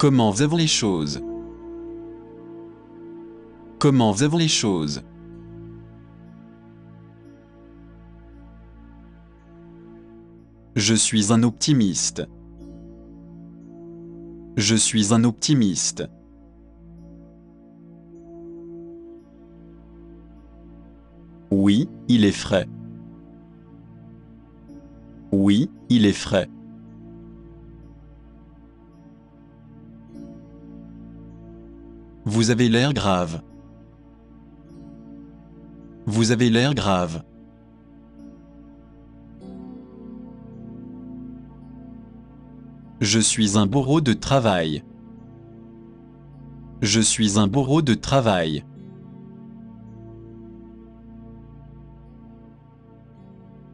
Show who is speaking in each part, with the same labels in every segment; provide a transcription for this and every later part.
Speaker 1: Comment vont les choses? Comment vont les choses? Je suis un optimiste. Je suis un optimiste. Oui, il est frais. Oui, il est frais. Vous avez l'air grave. Vous avez l'air grave. Je suis un bourreau de travail. Je suis un bourreau de travail.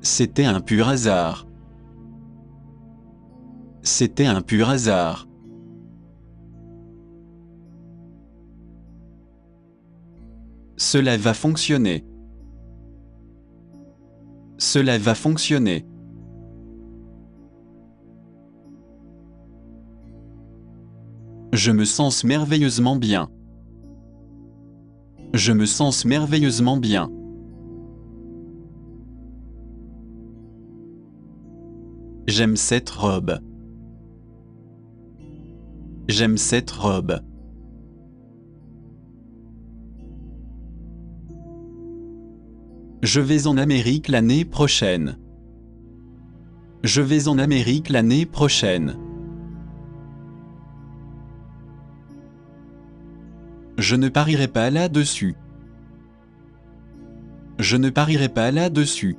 Speaker 1: C'était un pur hasard. C'était un pur hasard. Cela va fonctionner. Cela va fonctionner. Je me sens merveilleusement bien. Je me sens merveilleusement bien. J'aime cette robe. J'aime cette robe. Je vais en Amérique l'année prochaine. Je vais en Amérique l'année prochaine. Je ne parierai pas là-dessus. Je ne parierai pas là-dessus.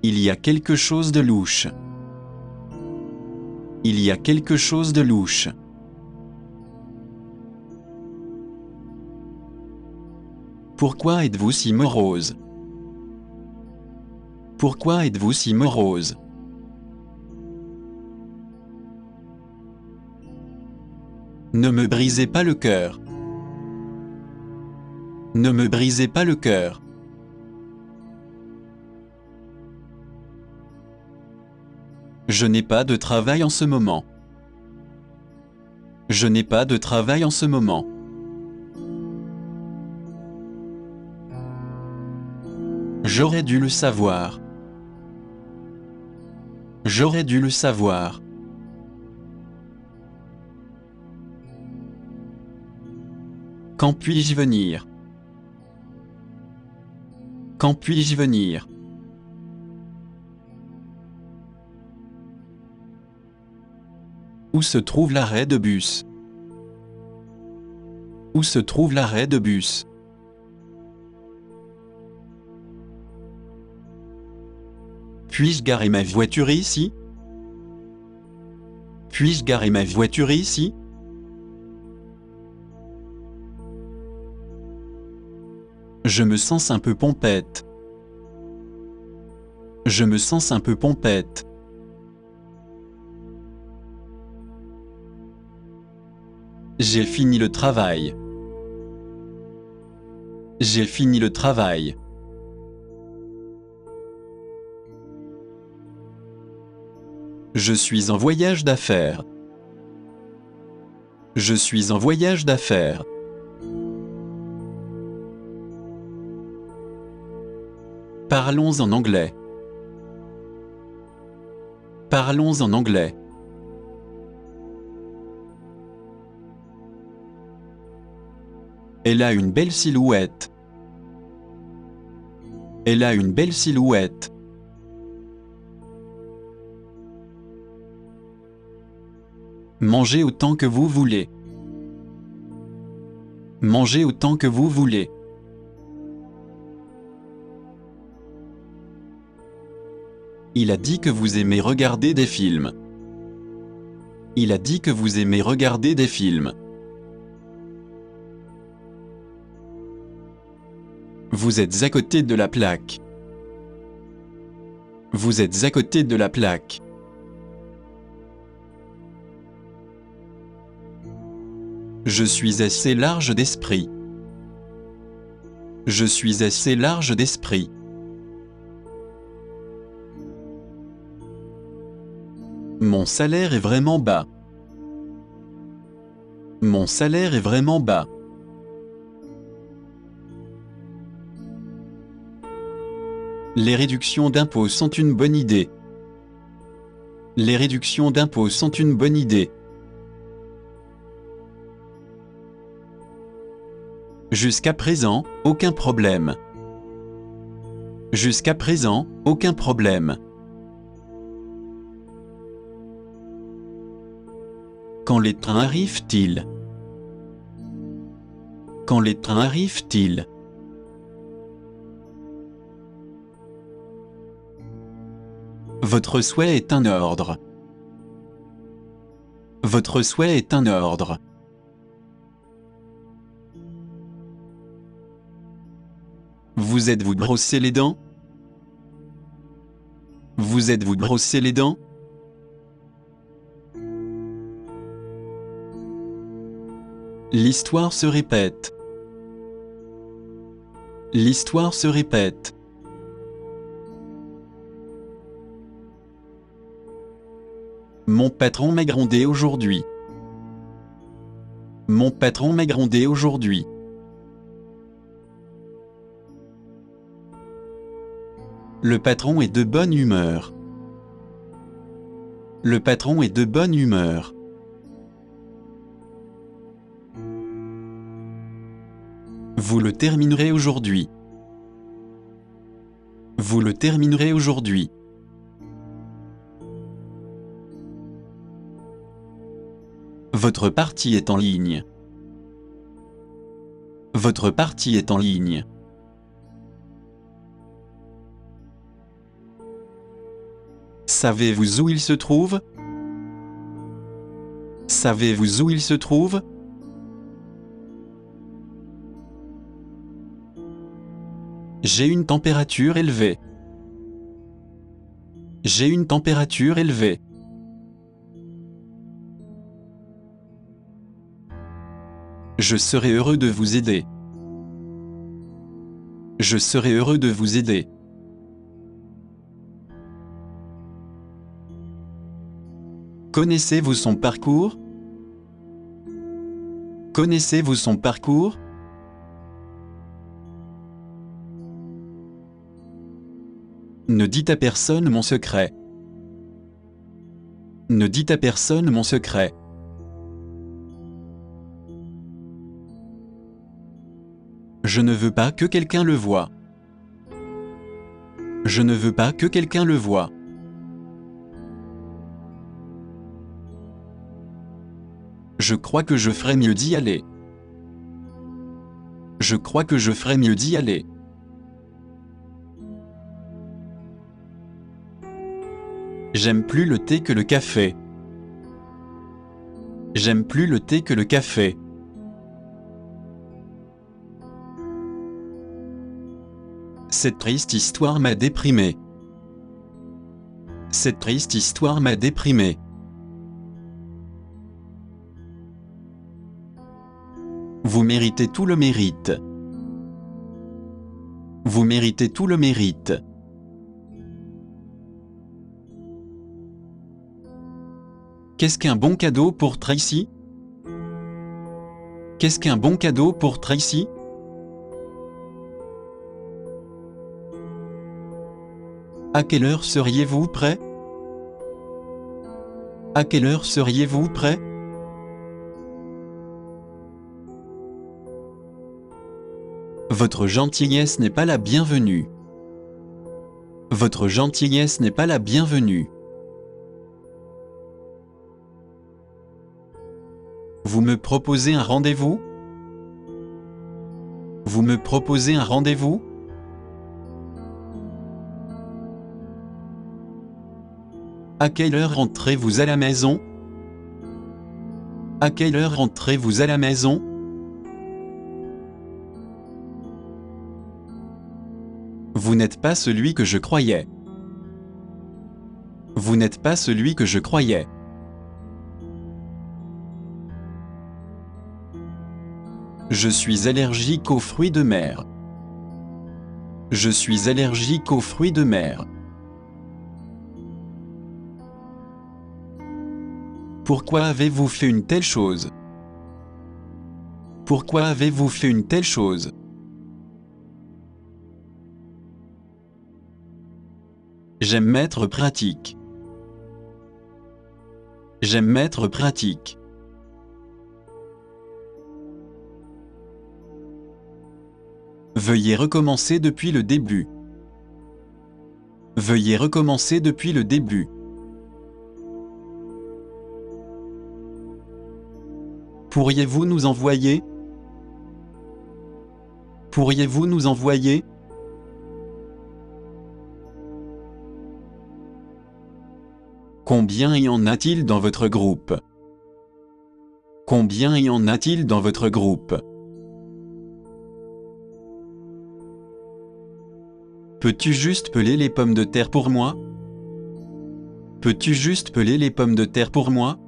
Speaker 1: Il y a quelque chose de louche. Il y a quelque chose de louche. Pourquoi êtes-vous si morose? Pourquoi êtes-vous si morose? Ne me brisez pas le cœur. Ne me brisez pas le cœur. Je n'ai pas de travail en ce moment. Je n'ai pas de travail en ce moment. J'aurais dû le savoir. J'aurais dû le savoir. Quand puis-je venir? Quand puis-je venir? Où se trouve l'arrêt de bus? Où se trouve l'arrêt de bus? Puis-je garer ma voiture ici? Puis-je garer ma voiture ici? Je me sens un peu pompette. Je me sens un peu pompette. J'ai fini le travail. J'ai fini le travail. Je suis en voyage d'affaires. Je suis en voyage d'affaires. Parlons en anglais. Parlons en anglais. Elle a une belle silhouette. Elle a une belle silhouette. Mangez autant que vous voulez. Mangez autant que vous voulez. Il a dit que vous aimez regarder des films. Il a dit que vous aimez regarder des films. Vous êtes à côté de la plaque. Vous êtes à côté de la plaque. Je suis assez large d'esprit. Je suis assez large d'esprit. Mon salaire est vraiment bas. Mon salaire est vraiment bas. Les réductions d'impôts sont une bonne idée. Les réductions d'impôts sont une bonne idée. Jusqu'à présent, aucun problème. Jusqu'à présent, aucun problème. Quand les trains arrivent-ils? Quand les trains arrivent-ils? Votre souhait est un ordre. Votre souhait est un ordre. Vous êtes-vous brossé les dents? Vous êtes-vous brossé les dents? L'histoire se répète. L'histoire se répète. Mon patron m'a grondé aujourd'hui. Mon patron m'a grondé aujourd'hui. Le patron est de bonne humeur. Le patron est de bonne humeur. Vous le terminerez aujourd'hui. Vous le terminerez aujourd'hui. Votre partie est en ligne. Votre partie est en ligne. Savez-vous où il se trouve? Savez-vous où il se trouve? J'ai une température élevée. J'ai une température élevée. Je serai heureux de vous aider. Je serai heureux de vous aider. Connaissez-vous son parcours? Connaissez-vous son parcours? Ne dites à personne mon secret. Ne dites à personne mon secret. Je ne veux pas que quelqu'un le voie. Je ne veux pas que quelqu'un le voie. Je crois que je ferais mieux d'y aller. Je crois que je ferais mieux d'y aller. J'aime plus le thé que le café. J'aime plus le thé que le café. Cette triste histoire m'a déprimé. Cette triste histoire m'a déprimé. Vous méritez tout le mérite. Vous méritez tout le mérite. Qu'est-ce qu'un bon cadeau pour Tracy? Qu'est-ce qu'un bon cadeau pour Tracy? À quelle heure seriez-vous prêt? À quelle heure seriez-vous prêt? Votre gentillesse n'est pas la bienvenue. Votre gentillesse n'est pas la bienvenue. Vous me proposez un rendez-vous? Vous me proposez un rendez-vous? À quelle heure rentrez-vous à la maison? À quelle heure rentrez-vous à la maison? Vous n'êtes pas celui que je croyais. Vous n'êtes pas celui que je croyais. Je suis allergique aux fruits de mer. Je suis allergique aux fruits de mer. Pourquoi avez-vous fait une telle chose? Pourquoi avez-vous fait une telle chose? J'aime être pratique. J'aime être pratique. Veuillez recommencer depuis le début. Veuillez recommencer depuis le début. Pourriez-vous nous envoyer? Pourriez-vous nous envoyer? Combien y en a-t-il dans votre groupe? Combien y en a-t-il dans votre groupe? Peux-tu juste peler les pommes de terre pour moi? Peux-tu juste peler les pommes de terre pour moi?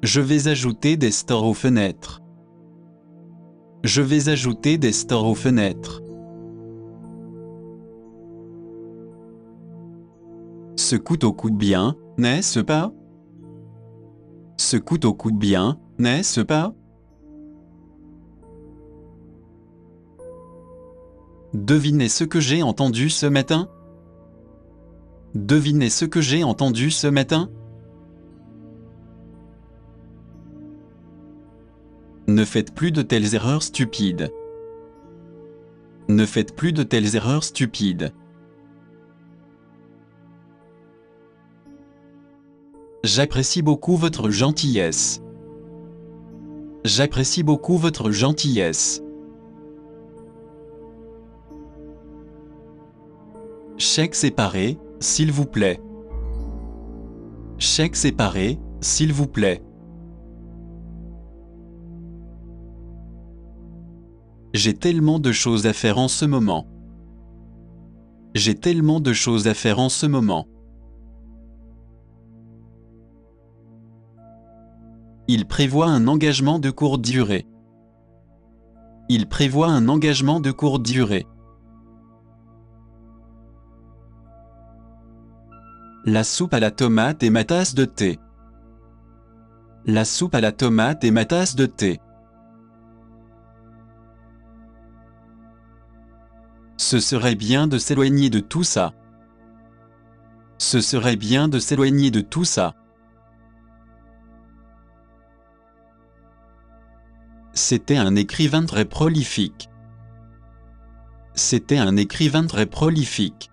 Speaker 1: Je vais ajouter des stores aux fenêtres. Je vais ajouter des stores aux fenêtres. Ce couteau coûte bien, n'est-ce pas? Ce couteau coûte bien, n'est-ce pas? Devinez ce que j'ai entendu ce matin? Devinez ce que j'ai entendu ce matin? Ne faites plus de telles erreurs stupides. Ne faites plus de telles erreurs stupides. J'apprécie beaucoup votre gentillesse. J'apprécie beaucoup votre gentillesse. Chèque séparé, s'il vous plaît. Chèque séparé, s'il vous plaît. J'ai tellement de choses à faire en ce moment. J'ai tellement de choses à faire en ce moment. Il prévoit un engagement de courte durée. Il prévoit un engagement de courte durée. La soupe à la tomate est ma tasse de thé. La soupe à la tomate est ma tasse de thé. Ce serait bien de s'éloigner de tout ça. Ce serait bien de s'éloigner de tout ça. C'était un écrivain très prolifique. C'était un écrivain très prolifique.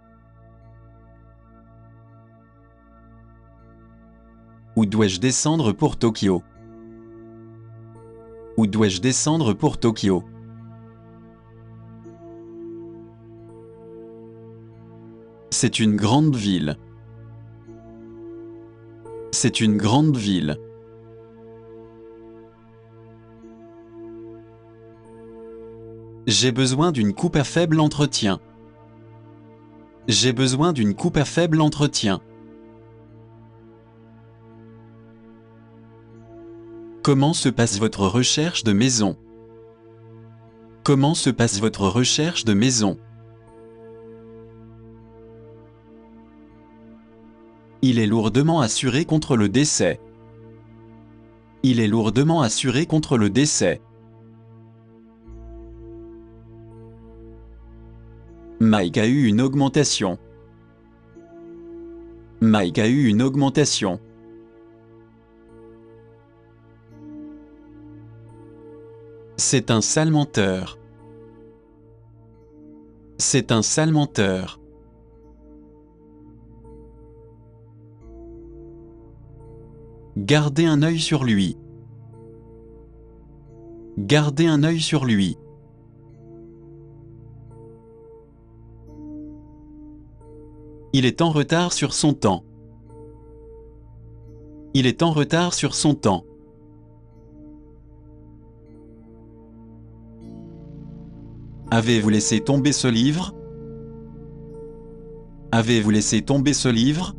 Speaker 1: Où dois-je descendre pour Tokyo? Où dois-je descendre pour Tokyo? C'est une grande ville. C'est une grande ville. J'ai besoin d'une coupe à faible entretien. J'ai besoin d'une coupe à faible entretien. Comment se passe votre recherche de maison? Comment se passe votre recherche de maison? Il est lourdement assuré contre le décès. Il est lourdement assuré contre le décès. Mike a eu une augmentation. Mike a eu une augmentation. C'est un sale menteur. C'est un sale menteur. Gardez un œil sur lui. Gardez un œil sur lui. Il est en retard sur son temps. Il est en retard sur son temps. Avez-vous laissé tomber ce livre? Avez-vous laissé tomber ce livre?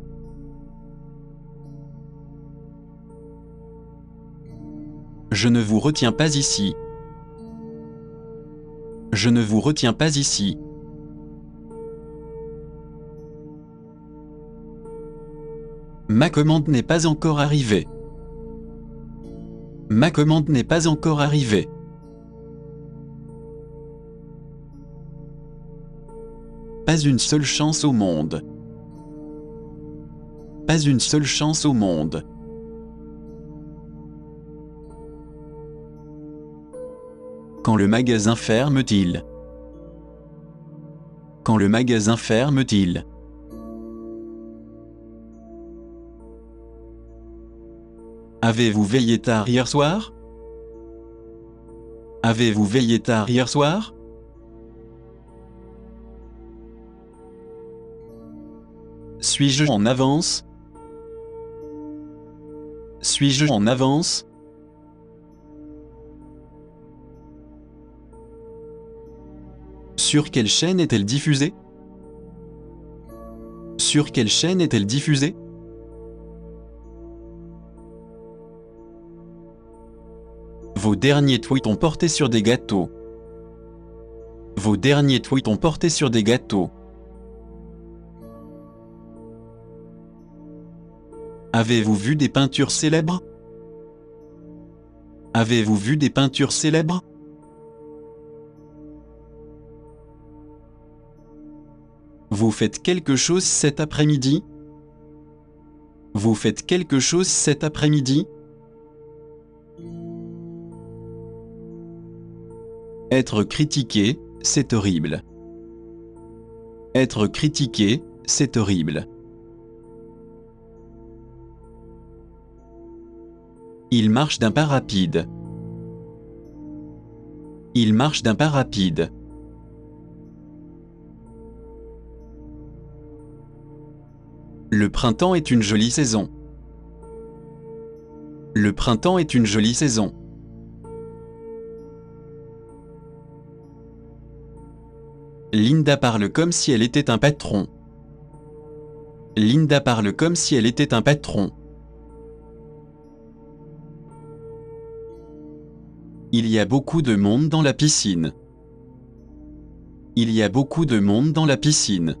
Speaker 1: Je ne vous retiens pas ici. Je ne vous retiens pas ici. Ma commande n'est pas encore arrivée. Ma commande n'est pas encore arrivée. Pas une seule chance au monde. Pas une seule chance au monde. Quand le magasin ferme-t-il? Quand le magasin ferme-t-il? Avez-vous veillé tard hier soir? Avez-vous veillé tard hier soir? Suis-je en avance? Suis-je en avance? Sur quelle chaîne est-elle diffusée? Sur quelle chaîne est-elle diffusée? Vos derniers tweets ont porté sur des gâteaux. Vos derniers tweets ont porté sur des gâteaux. Avez-vous vu des peintures célèbres? Avez-vous vu des peintures célèbres? Vous faites quelque chose cet après-midi? Vous faites quelque chose cet après-midi? Être critiqué, c'est horrible. Être critiqué, c'est horrible. Il marche d'un pas rapide. Il marche d'un pas rapide. Le printemps est une jolie saison. Le printemps est une jolie saison. Linda parle comme si elle était un patron. Linda parle comme si elle était un patron. Il y a beaucoup de monde dans la piscine. Il y a beaucoup de monde dans la piscine.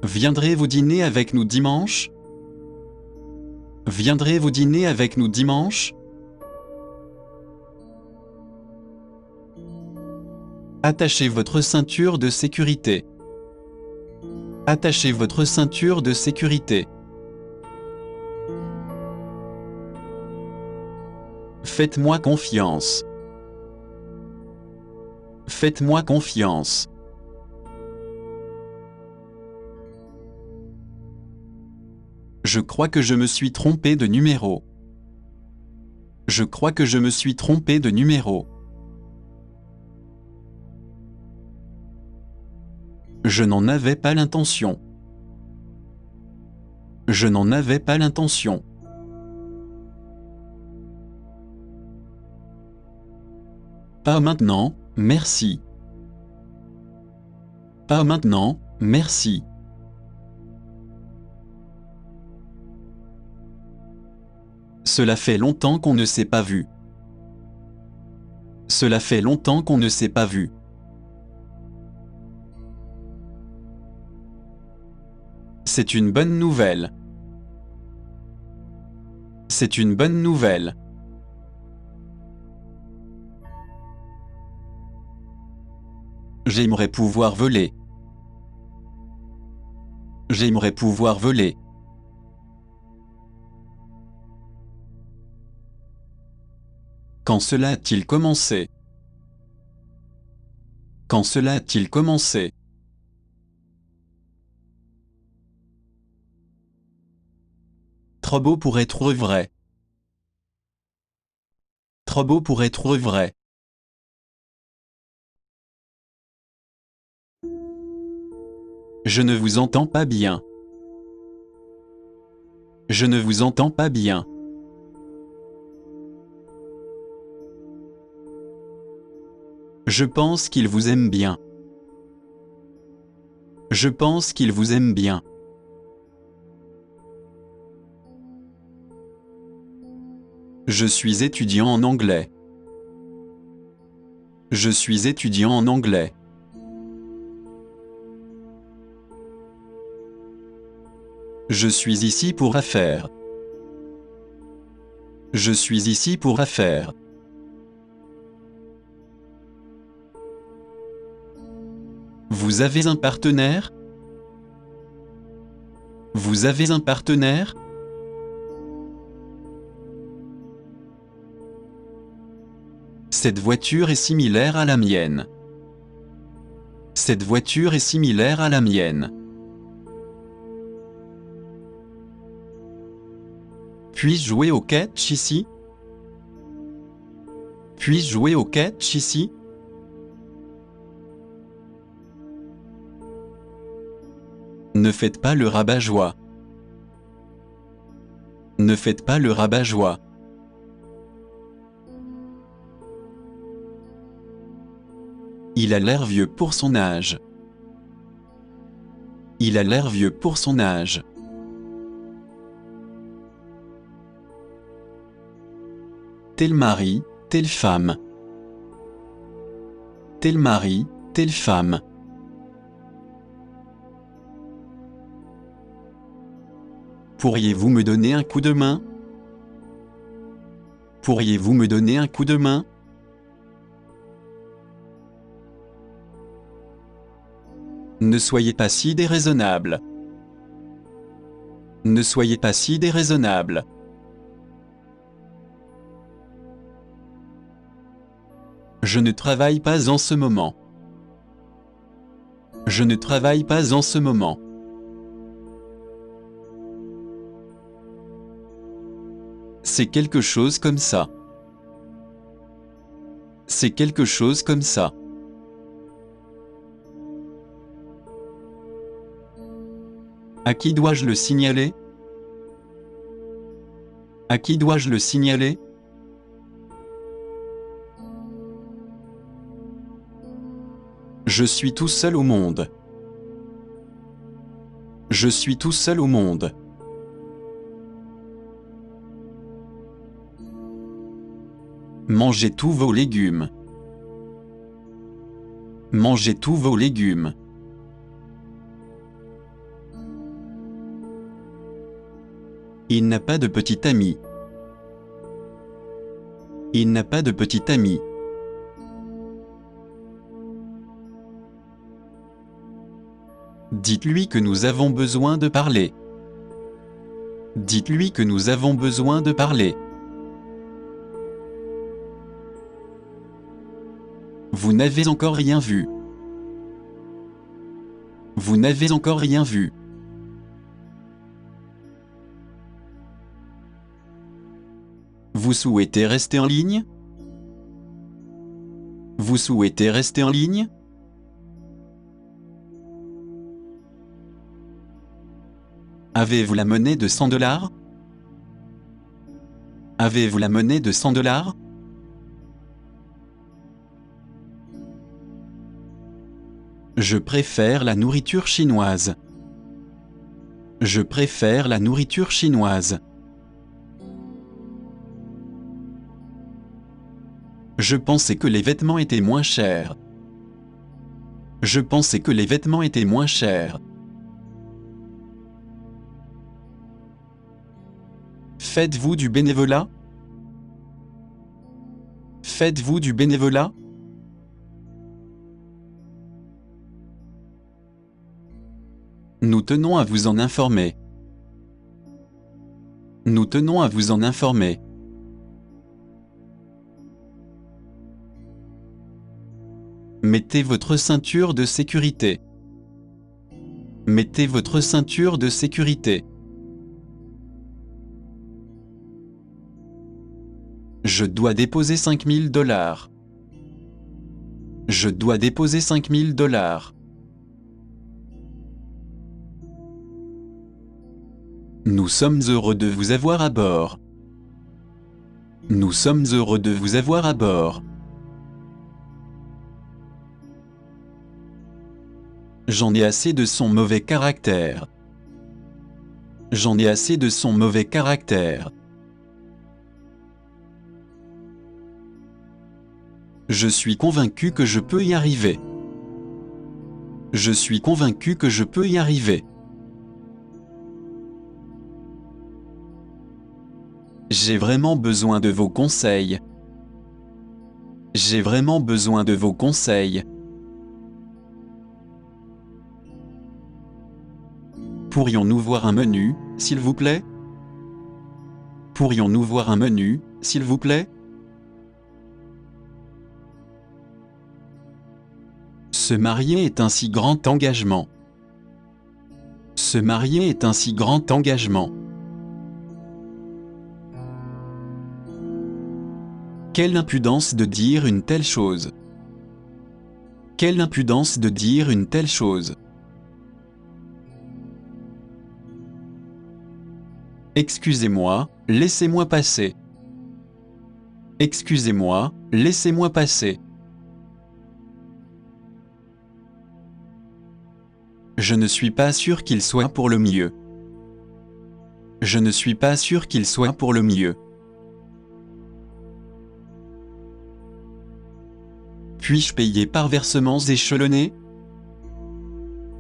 Speaker 1: Viendrez-vous dîner avec nous dimanche? Viendrez-vous dîner avec nous dimanche? Attachez votre ceinture de sécurité. Attachez votre ceinture de sécurité. Faites-moi confiance. Faites-moi confiance. Je crois que je me suis trompé de numéro. Je crois que je me suis trompé de numéro. Je n'en avais pas l'intention. Je n'en avais pas l'intention. Pas maintenant, merci. Pas maintenant, merci. Cela fait longtemps qu'on ne s'est pas vu. Cela fait longtemps qu'on ne s'est pas vu. C'est une bonne nouvelle. C'est une bonne nouvelle. J'aimerais pouvoir voler. J'aimerais pouvoir voler. Quand cela a-t-il commencé? Quand cela a-t-il commencé? Trop beau pour être vrai. Trop beau pour être vrai. Je ne vous entends pas bien. Je ne vous entends pas bien. Je pense qu'il vous aime bien. Je pense qu'il vous aime bien. Je suis étudiant en anglais. Je suis étudiant en anglais. Je suis ici pour affaires. Je suis ici pour affaires. Vous avez un partenaire? Vous avez un partenaire? Cette voiture est similaire à la mienne. Cette voiture est similaire à la mienne. Puis-je jouer au catch ici? Puis-je jouer au catch ici? Ne faites pas le rabat-joie. Ne faites pas le rabat-joie. Il a l'air vieux pour son âge. Il a l'air vieux pour son âge. Tel mari, telle femme. Tel mari, telle femme. Pourriez-vous me donner un coup de main? Pourriez-vous me donner un coup de main? Ne soyez pas si déraisonnable. Ne soyez pas si déraisonnable. Je ne travaille pas en ce moment. Je ne travaille pas en ce moment. C'est quelque chose comme ça. C'est quelque chose comme ça. À qui dois-je le signaler? À qui dois-je le signaler? Je suis tout seul au monde. Je suis tout seul au monde. Mangez tous vos légumes. Mangez tous vos légumes. Il n'a pas de petit ami. Il n'a pas de petit ami. Dites-lui que nous avons besoin de parler. Dites-lui que nous avons besoin de parler. Vous n'avez encore rien vu. Vous n'avez encore rien vu. Vous souhaitez rester en ligne? Vous souhaitez rester en ligne? Avez-vous la monnaie de 100 $? Avez-vous la monnaie de 100 $? Je préfère la nourriture chinoise. Je préfère la nourriture chinoise. Je pensais que les vêtements étaient moins chers. Je pensais que les vêtements étaient moins chers. Faites-vous du bénévolat? Faites-vous du bénévolat? Nous tenons à vous en informer. Nous tenons à vous en informer. Mettez votre ceinture de sécurité. Mettez votre ceinture de sécurité. Je dois déposer 5 000 $. Je dois déposer 5 000 $. Nous sommes heureux de vous avoir à bord. Nous sommes heureux de vous avoir à bord. J'en ai assez de son mauvais caractère. J'en ai assez de son mauvais caractère. Je suis convaincu que je peux y arriver. Je suis convaincu que je peux y arriver. J'ai vraiment besoin de vos conseils. J'ai vraiment besoin de vos conseils. Pourrions-nous voir un menu, s'il vous plaît? Pourrions-nous voir un menu, s'il vous plaît? Se marier est un si grand engagement. Se marier est un si grand engagement. Quelle impudence de dire une telle chose! Quelle impudence de dire une telle chose! Excusez-moi, laissez-moi passer. Excusez-moi, laissez-moi passer. Je ne suis pas sûr qu'il soit pour le mieux. Je ne suis pas sûr qu'il soit pour le mieux. Puis-je payer par versements échelonnés?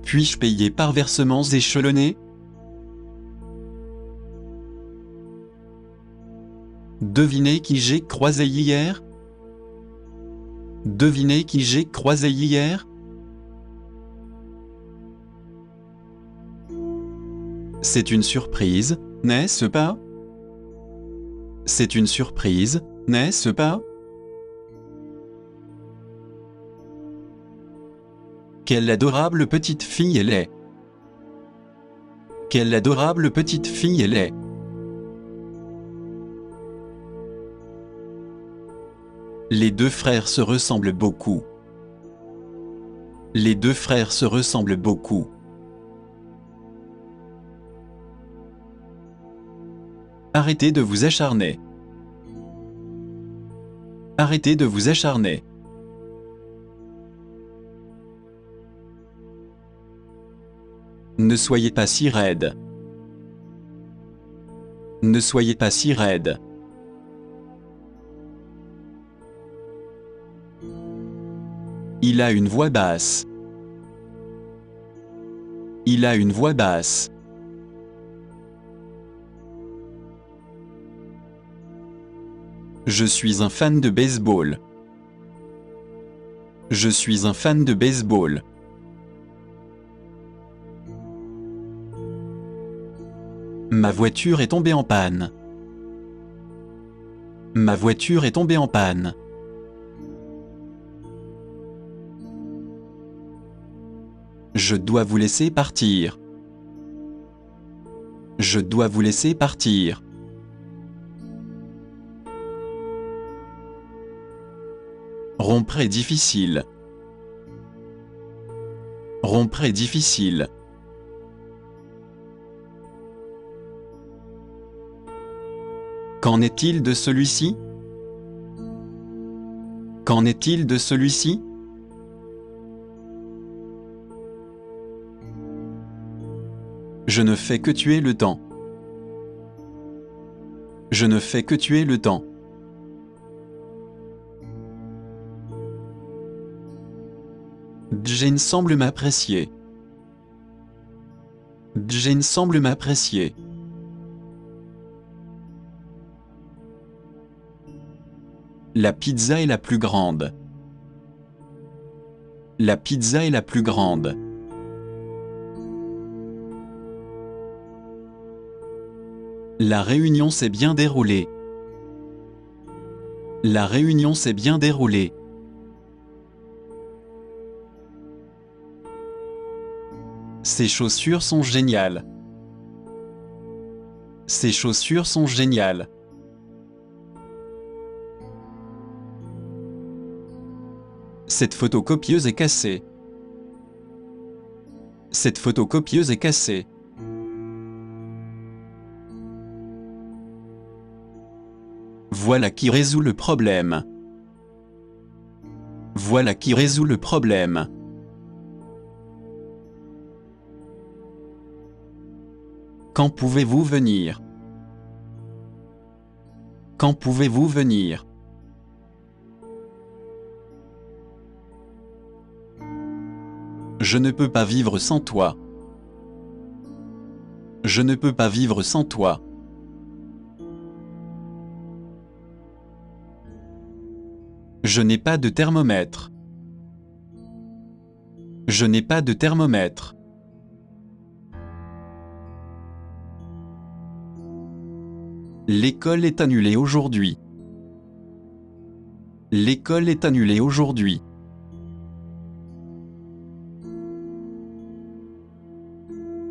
Speaker 1: Puis-je payer par versements échelonnés? Devinez qui j'ai croisé hier? Devinez qui j'ai croisé hier? C'est une surprise, n'est-ce pas? C'est une surprise, n'est-ce pas? Quelle adorable petite fille elle est! Quelle adorable petite fille elle est! Les deux frères se ressemblent beaucoup. Les deux frères se ressemblent beaucoup. Arrêtez de vous acharner. Arrêtez de vous acharner. Ne soyez pas si raide. Ne soyez pas si raide. Il a une voix basse. Il a une voix basse. Je suis un fan de baseball. Je suis un fan de baseball. Ma voiture est tombée en panne. Ma voiture est tombée en panne. Je dois vous laisser partir. Je dois vous laisser partir. Rompre est difficile. Rompre est difficile. Qu'en est-il de celui-ci? Qu'en est-il de celui-ci? Je ne fais que tuer le temps. Je ne fais que tuer le temps. Jane semble m'apprécier. Jane semble m'apprécier. La pizza est la plus grande. La pizza est la plus grande. La réunion s'est bien déroulée. La réunion s'est bien déroulée. Ces chaussures sont géniales. Ces chaussures sont géniales. Cette photocopieuse est cassée. Cette photocopieuse est cassée. Voilà qui résout le problème. Voilà qui résout le problème. Quand pouvez-vous venir? Quand pouvez-vous venir? Je ne peux pas vivre sans toi. Je ne peux pas vivre sans toi. Je n'ai pas de thermomètre. Je n'ai pas de thermomètre. L'école est annulée aujourd'hui. L'école est annulée aujourd'hui.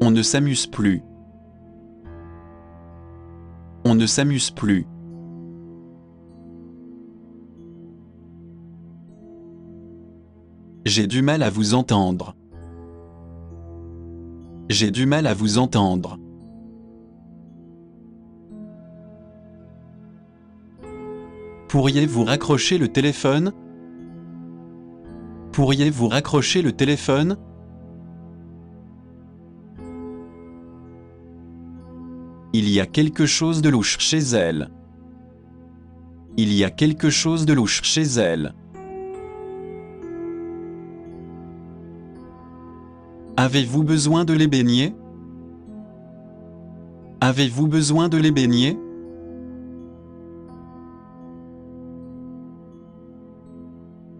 Speaker 1: On ne s'amuse plus. On ne s'amuse plus. J'ai du mal à vous entendre. J'ai du mal à vous entendre. Pourriez-vous raccrocher le téléphone? Pourriez-vous raccrocher le téléphone? Il y a quelque chose de louche chez elle. Il y a quelque chose de louche chez elle. Avez-vous besoin de les baigner? Avez-vous besoin de les baigner?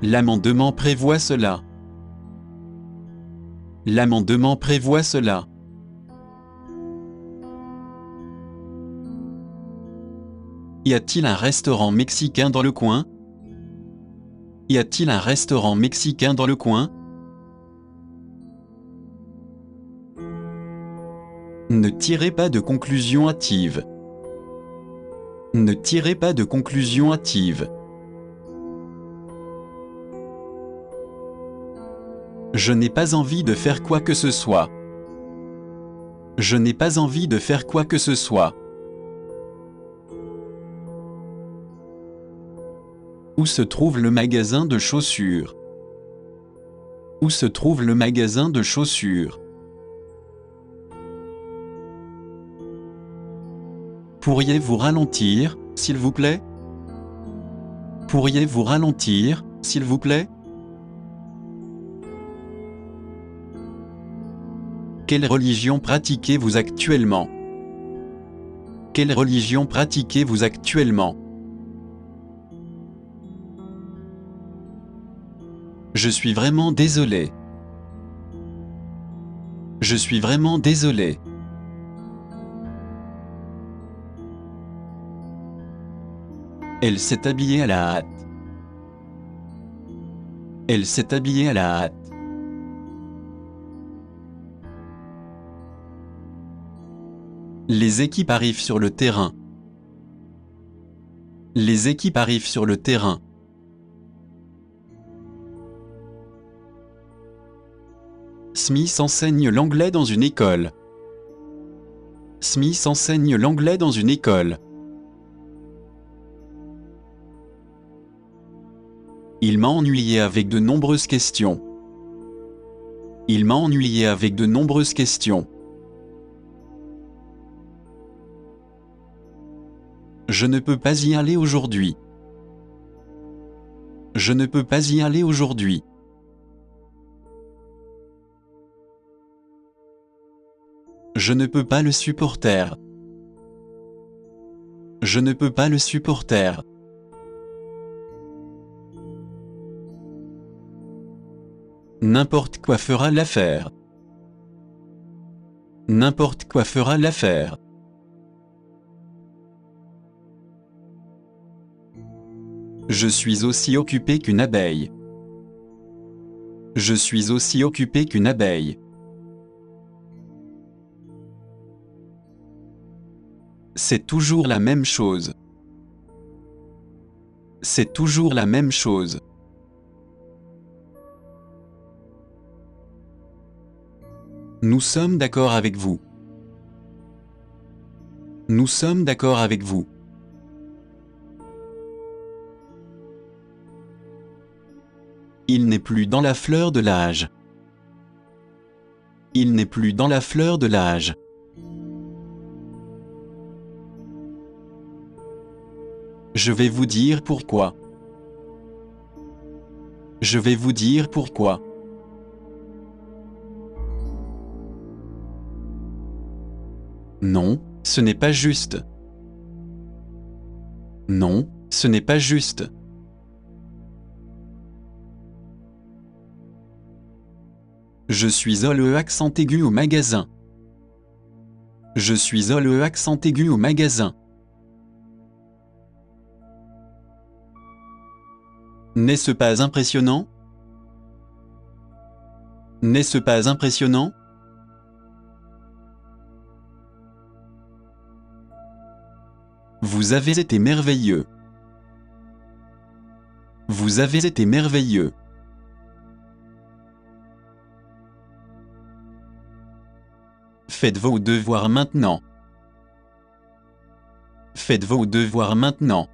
Speaker 1: L'amendement prévoit cela. L'amendement prévoit cela. Y a-t-il un restaurant mexicain dans le coin? Y a-t-il un restaurant mexicain dans le coin? Ne tirez pas de conclusions hâtives. Ne tirez pas de conclusions hâtives. Je n'ai pas envie de faire quoi que ce soit. Je n'ai pas envie de faire quoi que ce soit. Où se trouve le magasin de chaussures? Où se trouve le magasin de chaussures? Pourriez-vous ralentir, s'il vous plaît? Pourriez-vous ralentir, s'il vous plaît? Quelle religion pratiquez-vous actuellement? Quelle religion pratiquez-vous actuellement? Je suis vraiment désolé. Je suis vraiment désolé. Elle s'est habillée à la hâte. Elle s'est habillée à la hâte. Les équipes arrivent sur le terrain. Les équipes arrivent sur le terrain. Smith enseigne l'anglais dans une école. Smith enseigne l'anglais dans une école. Il m'a ennuyé avec de nombreuses questions. Il m'a ennuyé avec de nombreuses questions. Je ne peux pas y aller aujourd'hui. Je ne peux pas y aller aujourd'hui. Je ne peux pas le supporter. Je ne peux pas le supporter. N'importe quoi fera l'affaire. N'importe quoi fera l'affaire. Je suis aussi occupé qu'une abeille. Je suis aussi occupé qu'une abeille. C'est toujours la même chose. C'est toujours la même chose. Nous sommes d'accord avec vous. Nous sommes d'accord avec vous. Il n'est plus dans la fleur de l'âge. Il n'est plus dans la fleur de l'âge. Je vais vous dire pourquoi. Je vais vous dire pourquoi. Non, ce n'est pas juste. Non, ce n'est pas juste. Je suis au accent aigu au magasin. Je suis au accent aigu au magasin. N'est-ce pas impressionnant? N'est-ce pas impressionnant? Vous avez été merveilleux. Vous avez été merveilleux. Faites vos devoirs maintenant. Faites vos devoirs maintenant.